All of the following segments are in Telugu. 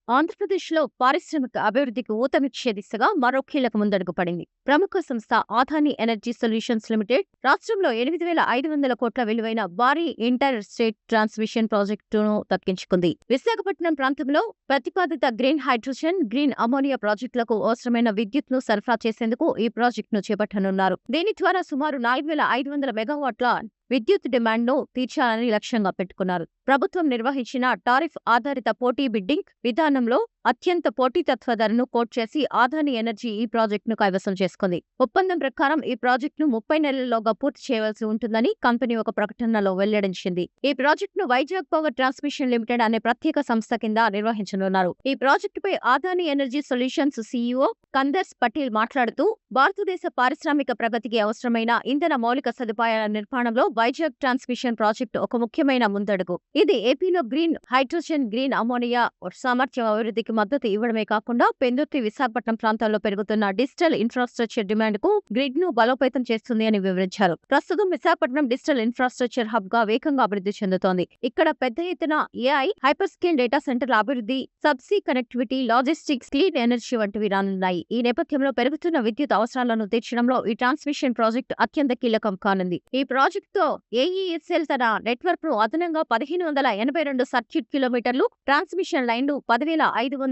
ఆంధ్రప్రదేశ్‌లో పారిశ్రామిక అభివృద్ధికి ఊతమిచ్చే దిశగా మరో కీలక ముందడుగు పడింది. ప్రముఖ సంస్థ అదానీ ఎనర్జీ సొల్యూషన్స్ లిమిటెడ్ రాష్ట్రంలో 8,500 కోట్ల విలువైన భారీ ఇంటర్ స్టేట్ ట్రాన్స్మిషన్ ప్రాజెక్టును దక్కించుకుంది. విశాఖపట్నం ప్రాంతంలో ప్రతిపాదిత గ్రీన్ హైడ్రోజన్, గ్రీన్ అమోనియా ప్రాజెక్టులకు అవసరమైన విద్యుత్ను సరఫరా చేసేందుకు ఈ ప్రాజెక్టును చేపట్టనున్నారు. దీని ద్వారా సుమారు 4,500 మెగావాట్ల విద్యుత్ డిమాండ్ను తీర్చాలని లక్ష్యంగా పెట్టుకున్నారు. ప్రభుత్వం నిర్వహించిన టారిఫ్ ఆధారిత పోటీ బిడ్డింగ్ విధానంలో అత్యంత పోటీతత్వ ధరను కోట్ చేసి అదానీ ఎనర్జీ ఈ ప్రాజెక్టును కైవసం చేసుకుంది. ఒప్పందం ప్రకారం ఈ ప్రాజెక్టును 30 నెలల్లోగా పూర్తి చేయవలసి ఉంటుందని కంపెనీ ఒక ప్రకటనలో వెల్లడించింది. ఈ ప్రాజెక్టును వైజాగ్ పవర్ ట్రాన్స్మిషన్ లిమిటెడ్ అనే ప్రత్యేక సంస్థ కింద నిర్వహించనున్నారు. ఈ ప్రాజెక్టుపై Adani energy solutions CEO Kandarp Patel మాట్లాడుతూ, భారతదేశ పారిశ్రామిక ప్రగతికి అవసరమైన ఇంధన మౌలిక సదుపాయాల నిర్మాణంలో వైజాగ్ ట్రాన్స్మిషన్ ప్రాజెక్టు ఒక ముఖ్యమైన ముందడుగు. ఇది ఏపీలో గ్రీన్ హైడ్రోజన్, గ్రీన్ అమోనియా సామర్థ్యం అభివృద్ధికి మద్దతు ఇవ్వడమే కాకుండా పెందుర్తి, విశాఖపట్నం ప్రాంతాల్లో పెరుగుతున్న డిజిటల్ ఇన్ఫ్రాస్ట్రక్చర్ డిమాండ్ కు గ్రిడ్ ను బలోపేతం చేస్తుంది అని వివరించారు. ప్రస్తుతం విశాఖపట్నం డిజిటల్ ఇన్ఫ్రాస్ట్రక్చర్ హబ్ గా వేగంగా అభివృద్ధి చెందుతోంది. ఇక్కడ పెద్ద ఎత్తున ఏఐ, హైపర్ స్కేల్ డేటా సెంటర్ల అభివృద్ధి, subsea connectivity, logistics, clean energy వంటివి రానున్నాయి. ఈ నేపథ్యంలో పెరుగుతున్న విద్యుత్ అవసరాలను తీర్చడంలో ఈ ట్రాన్స్మిషన్ ప్రాజెక్టు అత్యంత కీలకం కానుంది. ఈ ప్రాజెక్టుతో ఏఈఎస్ఎల్ తన నెట్వర్క్ ను అదనంగా 1,582 సర్క్యూట్ కిలోమీటర్లు, ట్రాన్స్మిషన్ లైన్లు, 10,500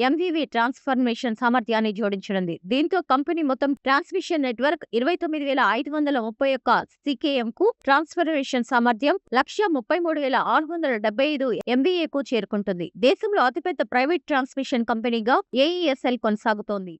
ఎంవీవీ ట్రాన్స్ఫర్మేషన్ సామర్థ్యాన్ని జోడించనుంది. దీంతో కంపెనీ మొత్తం ట్రాన్స్మిషన్ నెట్వర్క్ 29,531 సికేఎం కు, ట్రాన్స్ఫర్మేషన్ సామర్థ్యం 1,33,675 ఎంవీఏ కు చేరుకుంటుంది. దేశంలో అతిపెద్ద ప్రైవేట్ ట్రాన్స్మిషన్ కంపెనీగా ఏఈఎస్ఎల్ కొనసాగుతోంది.